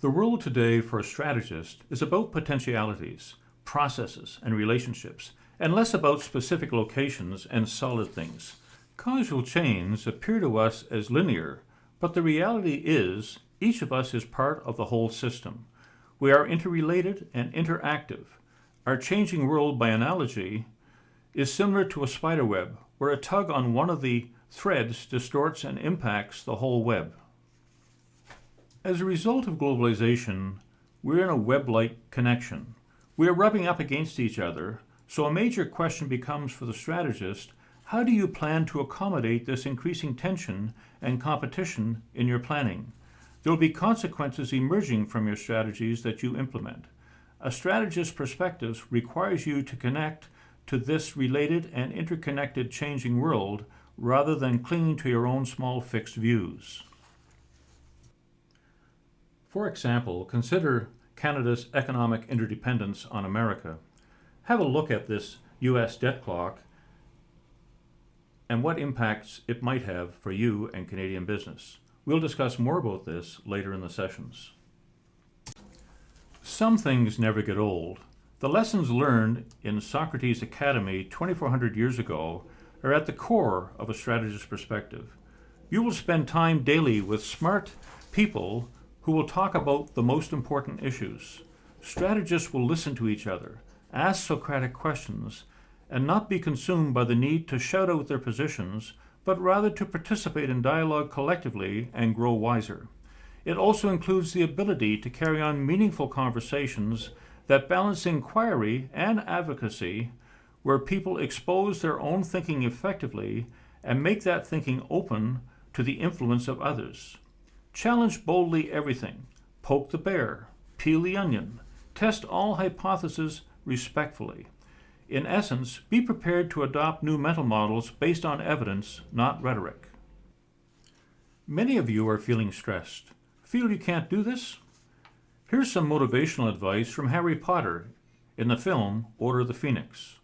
The world today for a strategist is about potentialities, processes, and relationships, and less about specific locations and solid things. Causal chains appear to us as linear, but the reality is each of us is part of the whole system. We are interrelated and interactive. Our changing world, by analogy, is similar to a spider web, where a tug on one of the threads distorts and impacts the whole web. As a result of globalization, we're in a web-like connection. We are rubbing up against each other, so a major question becomes for the strategist, how do you plan to accommodate this increasing tension and competition in your planning? There will be consequences emerging from your strategies that you implement. A strategist's perspective requires you to connect to this related and interconnected changing world rather than clinging to your own small fixed views. For example, consider Canada's economic interdependence on America. Have a look at this U.S. debt clock and what impacts it might have for you and Canadian business. We'll discuss more about this later in the sessions. Some things never get old. The lessons learned in Socrates' Academy 2,400 years ago are at the core of a strategist's perspective. You will spend time daily with smart people who will talk about the most important issues. Strategists will listen to each other, ask Socratic questions, and not be consumed by the need to shout out their positions, but rather to participate in dialogue collectively and grow wiser. It also includes the ability to carry on meaningful conversations that balance inquiry and advocacy, where people expose their own thinking effectively and make that thinking open to the influence of others. Challenge boldly everything, poke the bear, peel the onion, test all hypotheses respectfully. In essence, be prepared to adopt new mental models based on evidence, not rhetoric. Many of you are feeling stressed. Feel you can't do this? Here's some motivational advice from Harry Potter in the film Order of the Phoenix.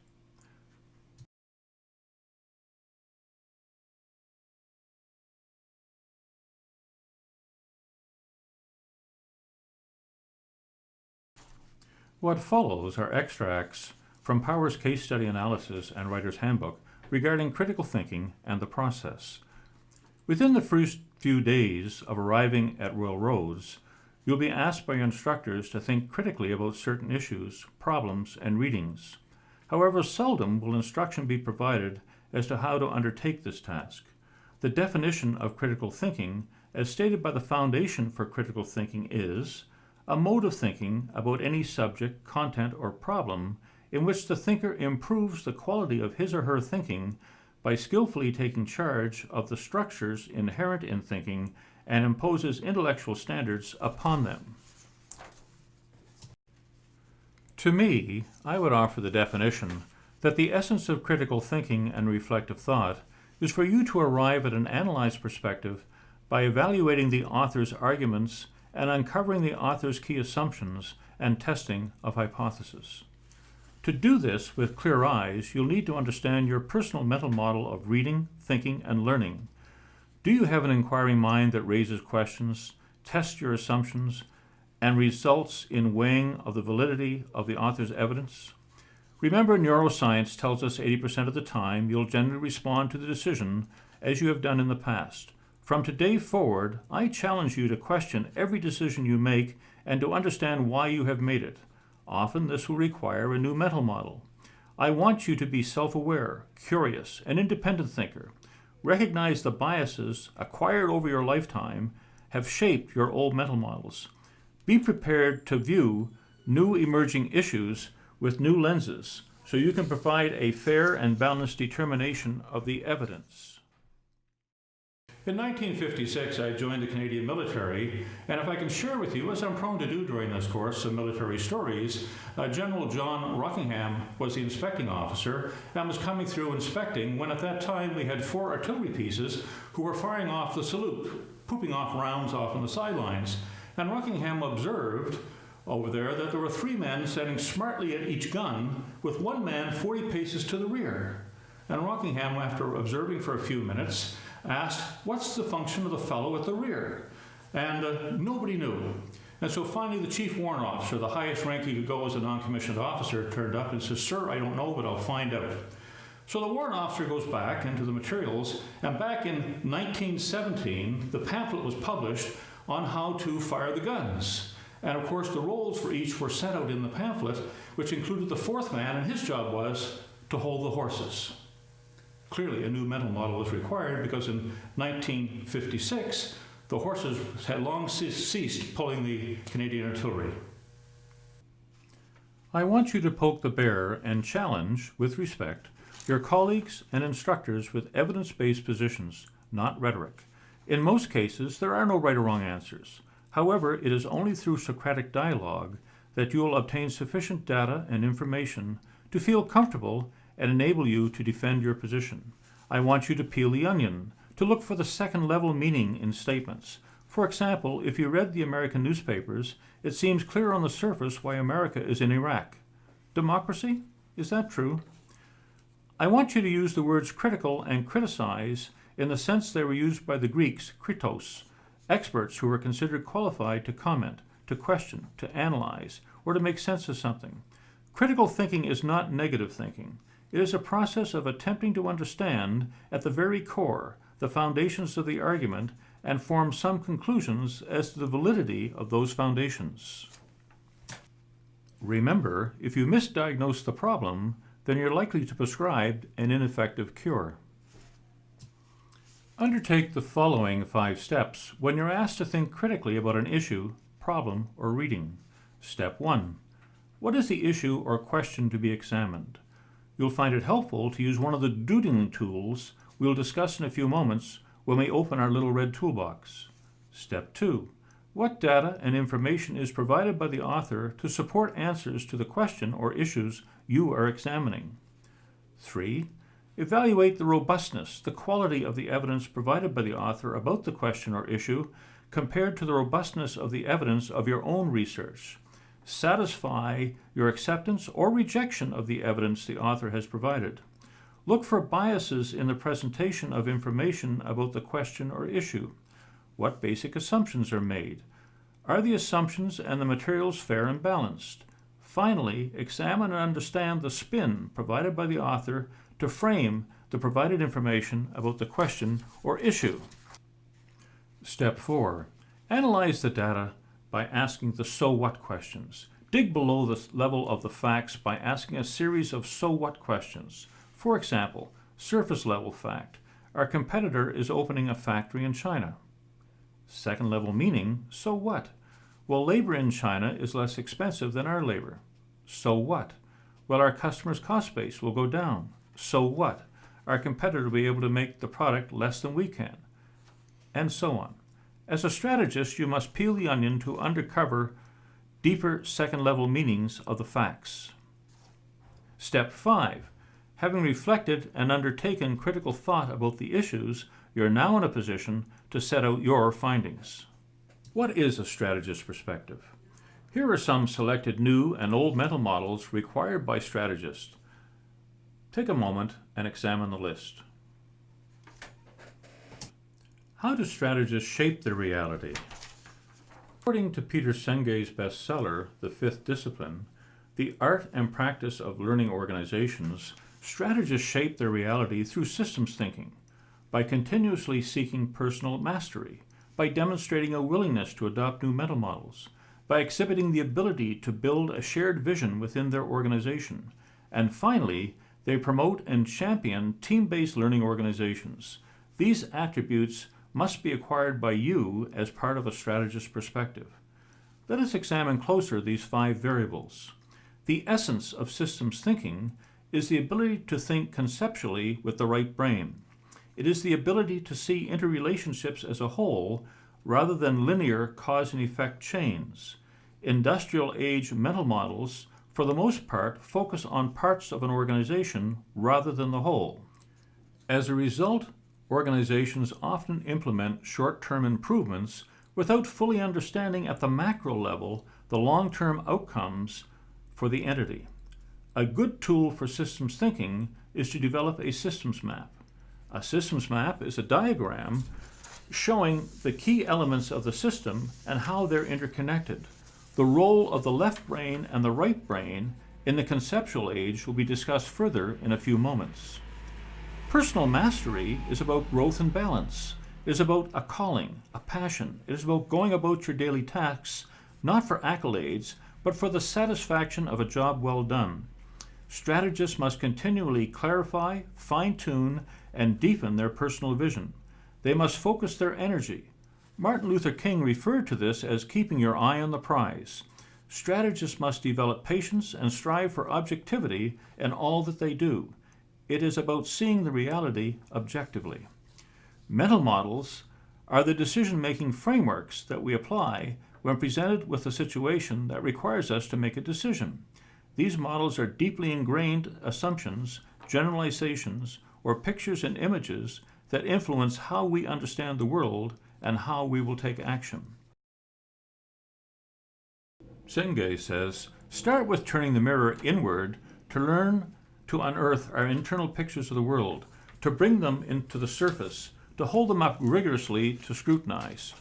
What follows are extracts from Power's case study analysis and writer's handbook regarding critical thinking and the process. Within the first few days of arriving at Royal Roads, you'll be asked by your instructors to think critically about certain issues, problems, and readings. However, seldom will instruction be provided as to how to undertake this task. The definition of critical thinking, as stated by the Foundation for Critical Thinking, is a mode of thinking about any subject, content, or problem in which the thinker improves the quality of his or her thinking by skillfully taking charge of the structures inherent in thinking and imposes intellectual standards upon them. To me, I would offer the definition that the essence of critical thinking and reflective thought is for you to arrive at an analyzed perspective by evaluating the author's arguments and uncovering the author's key assumptions and testing of hypotheses. To do this with clear eyes, you'll need to understand your personal mental model of reading, thinking, and learning. Do you have an inquiring mind that raises questions, tests your assumptions, and results in weighing of the validity of the author's evidence? Remember, neuroscience tells us 80% of the time you'll generally respond to the decision as you have done in the past. From today forward, I challenge you to question every decision you make and to understand why you have made it. Often this will require a new mental model. I want you to be self-aware, curious, an independent thinker. Recognize the biases acquired over your lifetime have shaped your old mental models. Be prepared to view new emerging issues with new lenses so you can provide a fair and balanced determination of the evidence. In 1956, I joined the Canadian military, and if I can share with you, as I'm prone to do during this course, some military stories, General John Rockingham was the inspecting officer and was coming through inspecting when at that time we had 4 artillery pieces who were firing off the salute, pooping off rounds off on the sidelines. And Rockingham observed over there that there were 3 men standing smartly at each gun with 1 man 40 paces to the rear. And Rockingham, after observing for a few minutes, asked, what's the function of the fellow at the rear? And nobody knew. And so finally the chief warrant officer, the highest rank he could go as a non-commissioned officer, turned up and says, "Sir, I don't know, but I'll find out." So the warrant officer goes back into the materials, and back in 1917, the pamphlet was published on how to fire the guns. And of course, the roles for each were set out in the pamphlet, which included the fourth man, and his job was to hold the horses. Clearly, a new mental model was required because in 1956, the horses had long ceased pulling the Canadian artillery. I want you to poke the bear and challenge, with respect, your colleagues and instructors with evidence-based positions, not rhetoric. In most cases, there are no right or wrong answers. However, it is only through Socratic dialogue that you will obtain sufficient data and information to feel comfortable and enable you to defend your position. I want you to peel the onion, to look for the second-level meaning in statements. For example, if you read the American newspapers, it seems clear on the surface why America is in Iraq. Democracy? Is that true? I want you to use the words critical and criticize in the sense they were used by the Greeks, kritos, experts who were considered qualified to comment, to question, to analyze, or to make sense of something. Critical thinking is not negative thinking. It is a process of attempting to understand, at the very core, the foundations of the argument and form some conclusions as to the validity of those foundations. Remember, if you misdiagnose the problem, then you're likely to prescribe an ineffective cure. Undertake the following 5 steps when you're asked to think critically about an issue, problem, or reading. Step 1. What is the issue or question to be examined? You'll find it helpful to use one of the doodling tools we'll discuss in a few moments when we open our little red toolbox. Step 2. What data and information is provided by the author to support answers to the question or issues you are examining? 3. Evaluate the robustness, the quality of the evidence provided by the author about the question or issue compared to the robustness of the evidence of your own research. Satisfy your acceptance or rejection of the evidence the author has provided. Look for biases in the presentation of information about the question or issue. What basic assumptions are made? Are the assumptions and the materials fair and balanced? Finally, examine and understand the spin provided by the author to frame the provided information about the question or issue. Step 4. Analyze the data by asking the so what questions. Dig below the level of the facts by asking a series of so what questions. For example, surface level fact. Our competitor is opening a factory in China. Second level meaning, so what? Well, labor in China is less expensive than our labor. So what? Well, our customer's cost base will go down. So what? Our competitor will be able to make the product less than we can. And so on. As a strategist, you must peel the onion to uncover deeper second-level meanings of the facts. Step 5. Having reflected and undertaken critical thought about the issues, you're now in a position to set out your findings. What is a strategist perspective? Here are some selected new and old mental models required by strategists. Take a moment and examine the list. How do strategists shape their reality? According to Peter Senge's bestseller, The Fifth Discipline, The Art and Practice of Learning Organizations, strategists shape their reality through systems thinking, by continuously seeking personal mastery, by demonstrating a willingness to adopt new mental models, by exhibiting the ability to build a shared vision within their organization, and finally, they promote and champion team-based learning organizations. These attributes must be acquired by you as part of a strategist's perspective. Let us examine closer these 5 variables. The essence of systems thinking is the ability to think conceptually with the right brain. It is the ability to see interrelationships as a whole rather than linear cause and effect chains. Industrial age mental models, for the most part, focus on parts of an organization rather than the whole. As a result, organizations often implement short-term improvements without fully understanding at the macro level the long-term outcomes for the entity. A good tool for systems thinking is to develop a systems map. A systems map is a diagram showing the key elements of the system and how they're interconnected. The role of the left brain and the right brain in the conceptual age will be discussed further in a few moments. Personal mastery is about growth and balance. It is about a calling, a passion. It is about going about your daily tasks, not for accolades, but for the satisfaction of a job well done. Strategists must continually clarify, fine-tune, and deepen their personal vision. They must focus their energy. Martin Luther King referred to this as keeping your eye on the prize. Strategists must develop patience and strive for objectivity in all that they do. It is about seeing the reality objectively. Mental models are the decision-making frameworks that we apply when presented with a situation that requires us to make a decision. These models are deeply ingrained assumptions, generalizations, or pictures and images that influence how we understand the world and how we will take action. Senge says, start with turning the mirror inward to learn to unearth our internal pictures of the world, to bring them into the surface, to hold them up rigorously to scrutinize.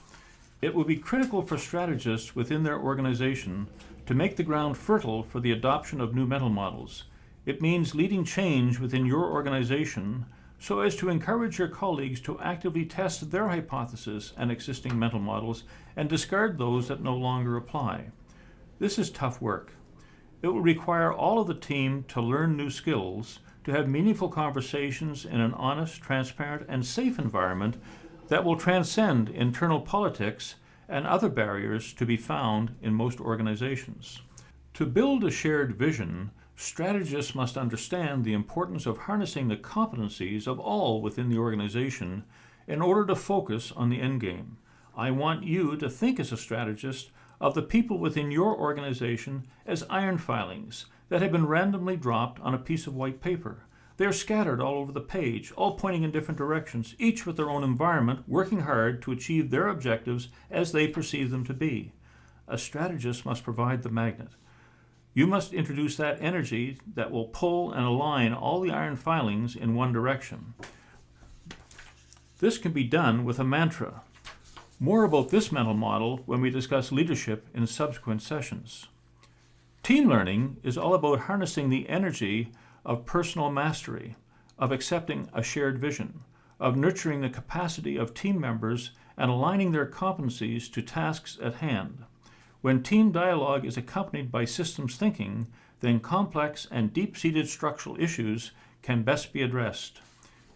It will be critical for strategists within their organization to make the ground fertile for the adoption of new mental models. It means leading change within your organization so as to encourage your colleagues to actively test their hypotheses and existing mental models and discard those that no longer apply. This is tough work. It will require all of the team to learn new skills, to have meaningful conversations in an honest, transparent, and safe environment that will transcend internal politics and other barriers to be found in most organizations. To build a shared vision, strategists must understand the importance of harnessing the competencies of all within the organization in order to focus on the end game. I want you to think as a strategist of the people within your organization as iron filings that have been randomly dropped on a piece of white paper. They are scattered all over the page, all pointing in different directions, each with their own environment, working hard to achieve their objectives as they perceive them to be. A strategist must provide the magnet. You must introduce that energy that will pull and align all the iron filings in one direction. This can be done with a mantra. More about this mental model when we discuss leadership in subsequent sessions. Team learning is all about harnessing the energy of personal mastery, of accepting a shared vision, of nurturing the capacity of team members and aligning their competencies to tasks at hand. When team dialogue is accompanied by systems thinking, then complex and deep-seated structural issues can best be addressed.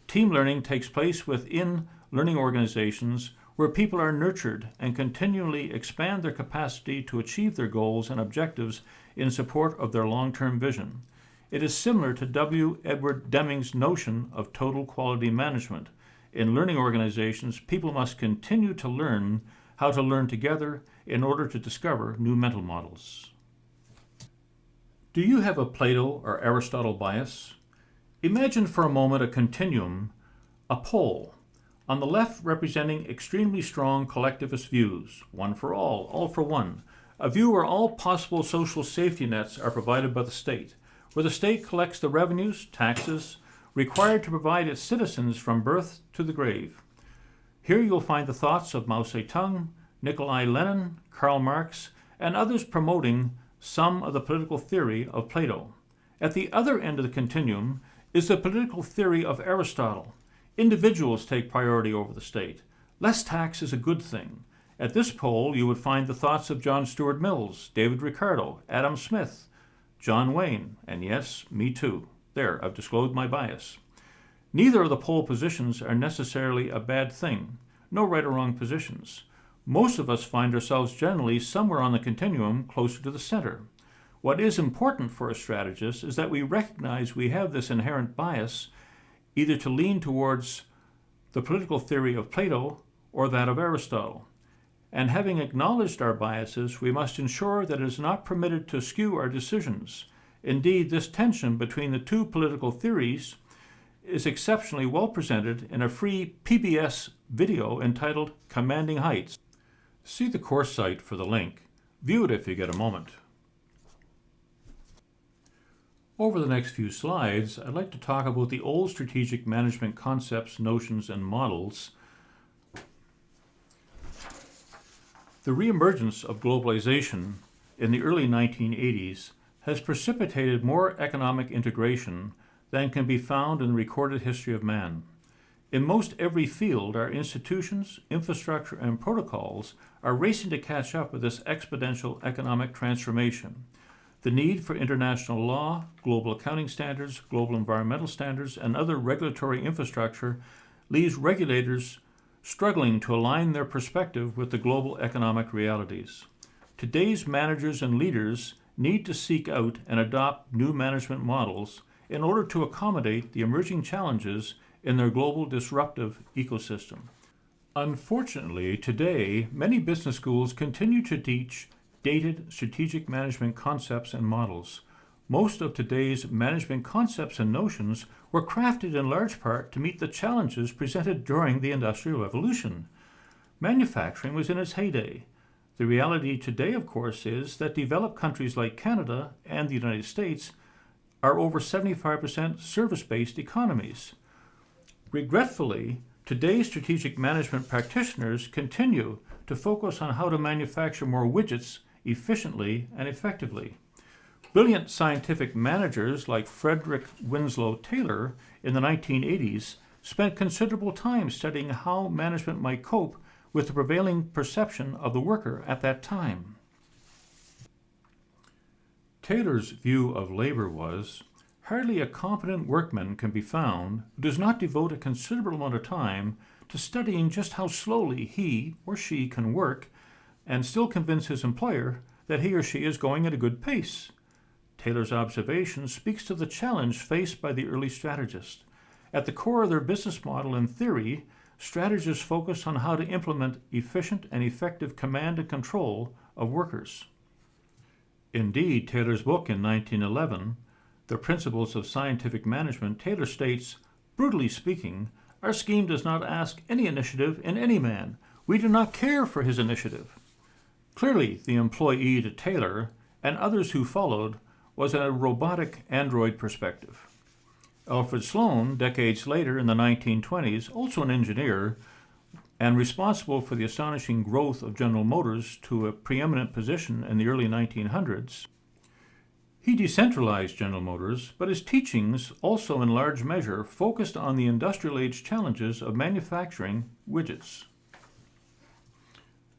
Team learning takes place within learning organizations where people are nurtured and continually expand their capacity to achieve their goals and objectives in support of their long-term vision. It is similar to W. Edward Deming's notion of total quality management. In learning organizations, people must continue to learn how to learn together in order to discover new mental models. Do you have a Plato or Aristotle bias? Imagine for a moment a continuum, a pole. On the left, representing extremely strong collectivist views, one for all for one, a view where all possible social safety nets are provided by the state, where the state collects the revenues, taxes, required to provide its citizens from birth to the grave. Here you'll find the thoughts of Mao Zedong, Nikolai Lenin, Karl Marx, and others promoting some of the political theory of Plato. At the other end of the continuum is the political theory of Aristotle. Individuals take priority over the state. Less tax is a good thing. At this pole, you would find the thoughts of John Stuart Mills, David Ricardo, Adam Smith, John Wayne, and yes, me too. There, I've disclosed my bias. Neither of the pole positions are necessarily a bad thing. No right or wrong positions. Most of us find ourselves generally somewhere on the continuum closer to the center. What is important for a strategist is that we recognize we have this inherent bias either to lean towards the political theory of Plato or that of Aristotle. And having acknowledged our biases, we must ensure that it is not permitted to skew our decisions. Indeed, this tension between the two political theories is exceptionally well presented in a free PBS video entitled Commanding Heights. See the course site for the link. View it if you get a moment. Over the next few slides, I'd like to talk about the old strategic management concepts, notions, and models. The reemergence of globalization in the early 1980s has precipitated more economic integration than can be found in the recorded history of man. In most every field, our institutions, infrastructure, and protocols are racing to catch up with this exponential economic transformation. The need for international law, global accounting standards, global environmental standards, and other regulatory infrastructure leaves regulators struggling to align their perspective with the global economic realities. Today's managers and leaders need to seek out and adopt new management models in order to accommodate the emerging challenges in their global disruptive ecosystem. Unfortunately, today, many business schools continue to teach dated strategic management concepts and models. Most of today's management concepts and notions were crafted in large part to meet the challenges presented during the Industrial Revolution. Manufacturing was in its heyday. The reality today, of course, is that developed countries like Canada and the United States are over 75% service-based economies. Regretfully, today's strategic management practitioners continue to focus on how to manufacture more widgets efficiently and effectively. Brilliant scientific managers like Frederick Winslow Taylor in the 1980s spent considerable time studying how management might cope with the prevailing perception of the worker at that time. Taylor's view of labor was, hardly a competent workman can be found who does not devote a considerable amount of time to studying just how slowly he or she can work and still convince his employer that he or she is going at a good pace. Taylor's observation speaks to the challenge faced by the early strategists. At the core of their business model and theory, strategists focus on how to implement efficient and effective command and control of workers. Indeed, Taylor's book in 1911, The Principles of Scientific Management, Taylor states, brutally speaking, our scheme does not ask any initiative in any man. We do not care for his initiative. Clearly, the employee to Taylor and others who followed was a robotic android perspective. Alfred Sloan, decades later in the 1920s, also an engineer and responsible for the astonishing growth of General Motors to a preeminent position in the early 1900s, he decentralized General Motors, but his teachings also in large measure focused on the industrial age challenges of manufacturing widgets.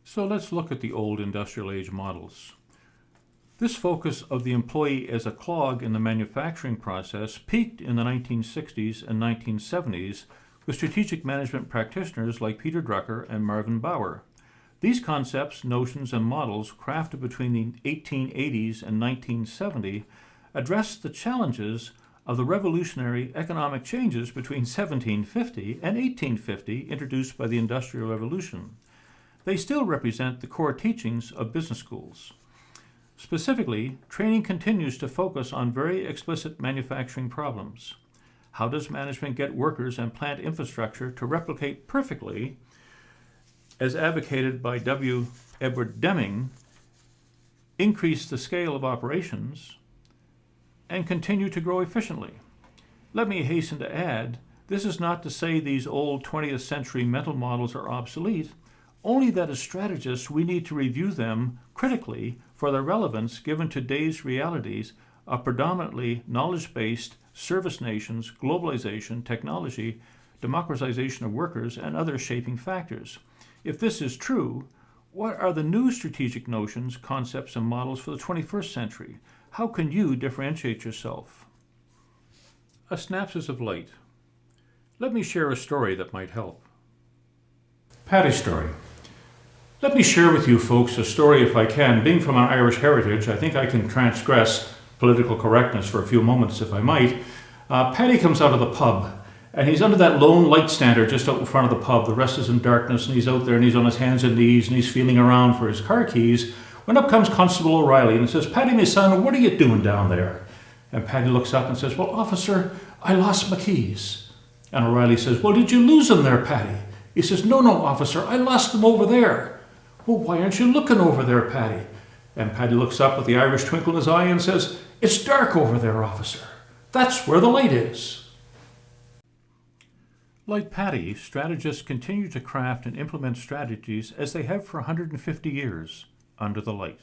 So let's look at the old industrial age models. This focus of the employee as a clog in the manufacturing process peaked in the 1960s and 1970s with strategic management practitioners like Peter Drucker and Marvin Bower. These concepts, notions, and models crafted between the 1880s and 1970 addressed the challenges of the revolutionary economic changes between 1750 and 1850 introduced by the Industrial Revolution. They still represent the core teachings of business schools. Specifically, training continues to focus on very explicit manufacturing problems. How does management get workers and plant infrastructure to replicate perfectly, as advocated by W. Edward Deming, increase the scale of operations, and continue to grow efficiently? Let me hasten to add, this is not to say these old 20th century mental models are obsolete, only that as strategists we need to review them critically for their relevance given today's realities of predominantly knowledge-based service nations, globalization, technology, democratization of workers, and other shaping factors. If this is true, what are the new strategic notions, concepts, and models for the 21st century? How can you differentiate yourself? A synopsis of light. Let me share a story that might help. Paddy's story. Let me share with you folks a story, if I can. Being from an Irish heritage, I think I can transgress political correctness for a few moments, if I might. Paddy comes out of the pub, and he's under that lone light standard just out in front of the pub. The rest is in darkness, and he's out there, and he's on his hands and knees, and he's feeling around for his car keys, when up comes Constable O'Reilly, and says, "Paddy, my son, what are you doing down there?" And Paddy looks up and says, "Well, officer, I lost my keys." And O'Reilly says, "Well, did you lose them there, Paddy?" He says, No, officer, I lost them over there." "Well, why aren't you looking over there, Paddy?" And Paddy looks up with the Irish twinkle in his eye and says, "It's dark over there, officer. That's where the light is." Like Paddy, strategists continue to craft and implement strategies as they have for 150 years, under the light.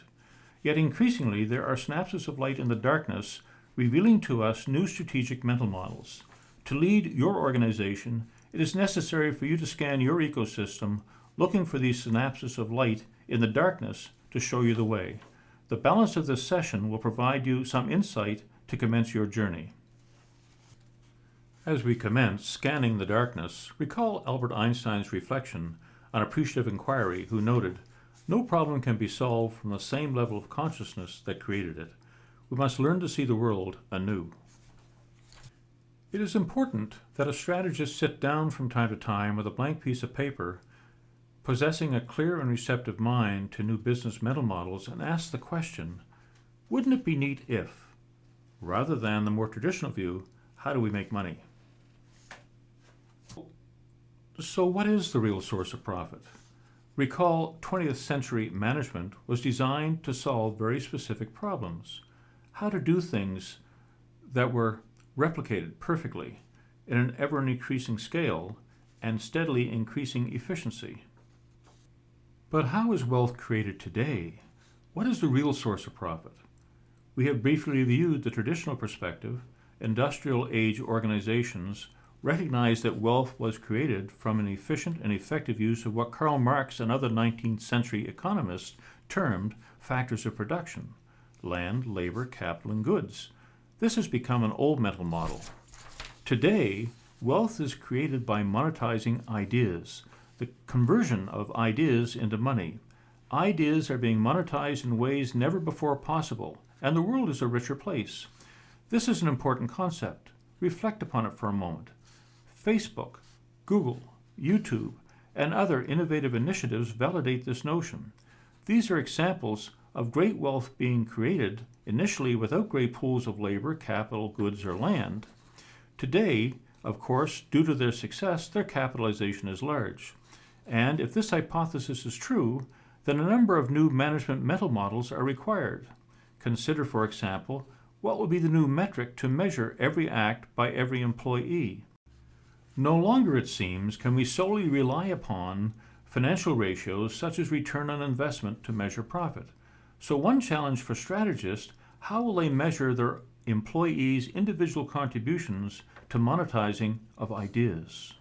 Yet increasingly there are snapshots of light in the darkness revealing to us new strategic mental models. To lead your organization, it is necessary for you to scan your ecosystem, looking for these synapses of light in the darkness to show you the way. The balance of this session will provide you some insight to commence your journey. As we commence scanning the darkness, recall Albert Einstein's reflection on appreciative inquiry, who noted, "No problem can be solved from the same level of consciousness that created it. We must learn to see the world anew." It is important that a strategist sit down from time to time with a blank piece of paper, possessing a clear and receptive mind to new business mental models, and ask the question, wouldn't it be neat if, rather than the more traditional view, how do we make money? So what is the real source of profit? Recall 20th century management was designed to solve very specific problems. How to do things that were replicated perfectly in an ever-increasing scale and steadily increasing efficiency. But how is wealth created today? What is the real source of profit? We have briefly reviewed the traditional perspective. Industrial age organizations recognized that wealth was created from an efficient and effective use of what Karl Marx and other 19th century economists termed factors of production: land, labor, capital, and goods. This has become an old mental model. Today, wealth is created by monetizing ideas, the conversion of ideas into money. Ideas are being monetized in ways never before possible, and the world is a richer place. This is an important concept. Reflect upon it for a moment. Facebook, Google, YouTube, and other innovative initiatives validate this notion. These are examples of great wealth being created initially without great pools of labor, capital, goods, or land. Today, of course, due to their success, their capitalization is large. And if this hypothesis is true, then a number of new management mental models are required. Consider, for example, what will be the new metric to measure every act by every employee. No longer, it seems, can we solely rely upon financial ratios such as return on investment to measure profit. So one challenge for strategists, how will they measure their employees' individual contributions to monetizing of ideas?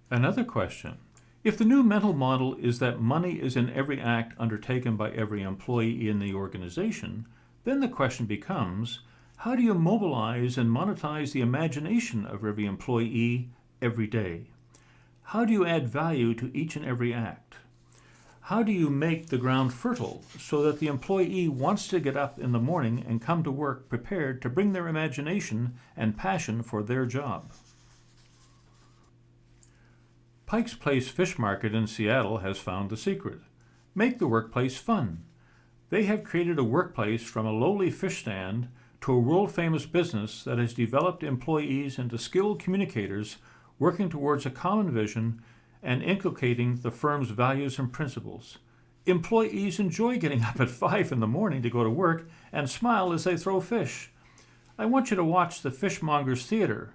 Another question, if the new mental model is that money is in every act undertaken by every employee in the organization, then the question becomes, how do you mobilize and monetize the imagination of every employee every day? How do you add value to each and every act? How do you make the ground fertile so that the employee wants to get up in the morning and come to work prepared to bring their imagination and passion for their job? Pike's Place Fish Market in Seattle has found the secret. Make the workplace fun. They have created a workplace from a lowly fish stand to a world-famous business that has developed employees into skilled communicators working towards a common vision and inculcating the firm's values and principles. Employees enjoy getting up at 5 in the morning to go to work and smile as they throw fish. I want you to watch the Fishmonger's Theater.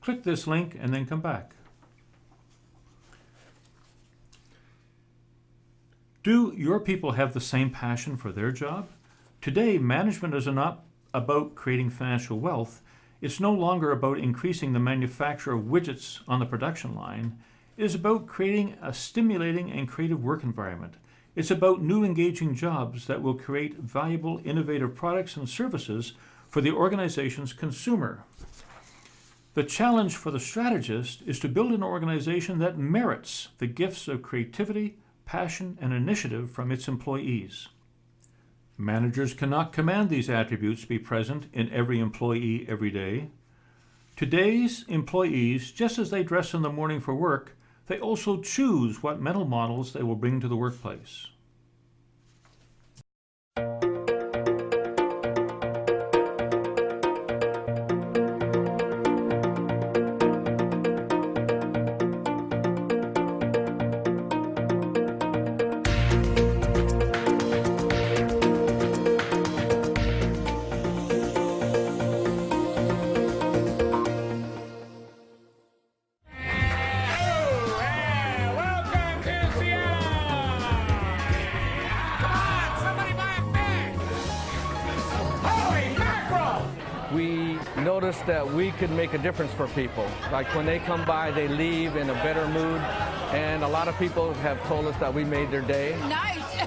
Click this link and then come back. Do your people have the same passion for their job? Today, management is not about creating financial wealth. It's no longer about increasing the manufacture of widgets on the production line. It is about creating a stimulating and creative work environment. It's about new engaging jobs that will create valuable, innovative products and services for the organization's consumer. The challenge for the strategist is to build an organization that merits the gifts of creativity, passion, and initiative from its employees. Managers cannot command these attributes to be present in every employee every day. Today's employees, just as they dress in the morning for work, they also choose what mental models they will bring to the workplace. we noticed that we could make a difference for people. Like when they come by, they leave in a better mood, and a lot of people have told us that we made their day. Nice!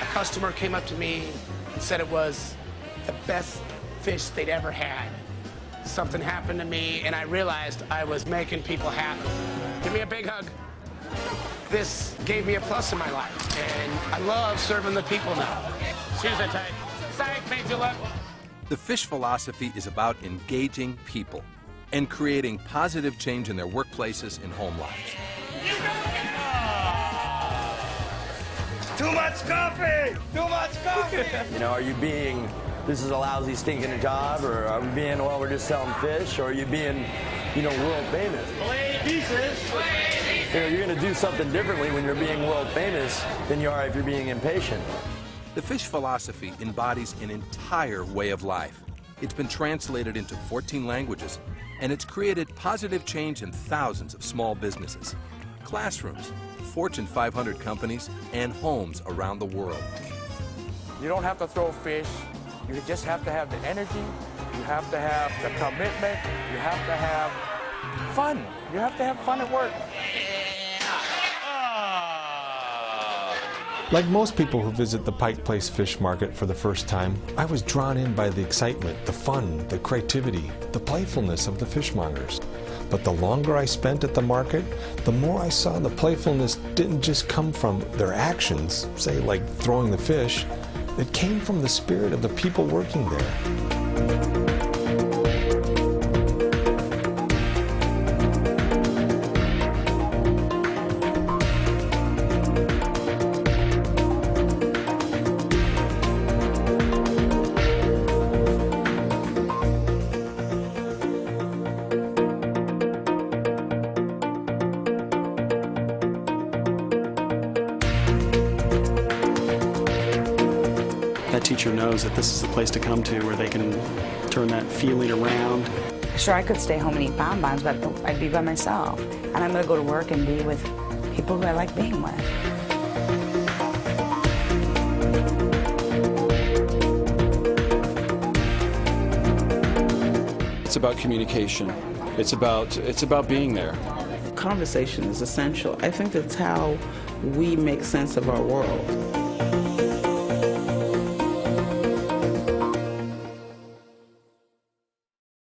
A customer came up to me and said it was the best fish they'd ever had. Something happened to me, and I realized I was making people happy. Give me a big hug. This gave me a plus in my life, and I love serving the people now. Shoes are tight. Sorry, made you look. The fish philosophy is about engaging people and creating positive change in their workplaces and home lives. Too much coffee! Too much coffee! You know, are you being, this is a lousy, stinking job, or are we being, well, we're just selling fish, or are you being, you know, world famous? Play pieces! You know, you're going to do something differently when you're being world famous than you are if you're being impatient. The fish philosophy embodies an entire way of life. It's been translated into 14 languages, and it's created positive change in thousands of small businesses, classrooms, Fortune 500 companies, and homes around the world. You don't have to throw fish. You just have to have the energy. You have to have the commitment. You have to have fun. You have to have fun at work. Like most people who visit the Pike Place Fish Market for the first time, I was drawn in by the excitement, the fun, the creativity, the playfulness of the fishmongers. But the longer I spent at the market, the more I saw the playfulness didn't just come from their actions, say like throwing the fish, it came from the spirit of the people working there. That teacher knows that this is the place to come to where they can turn that feeling around. Sure, I could stay home and eat bonbons, but I'd be by myself. And I'm going to go to work and be with people who I like being with. It's about communication. It's about being there. Conversation is essential. I think that's how we make sense of our world.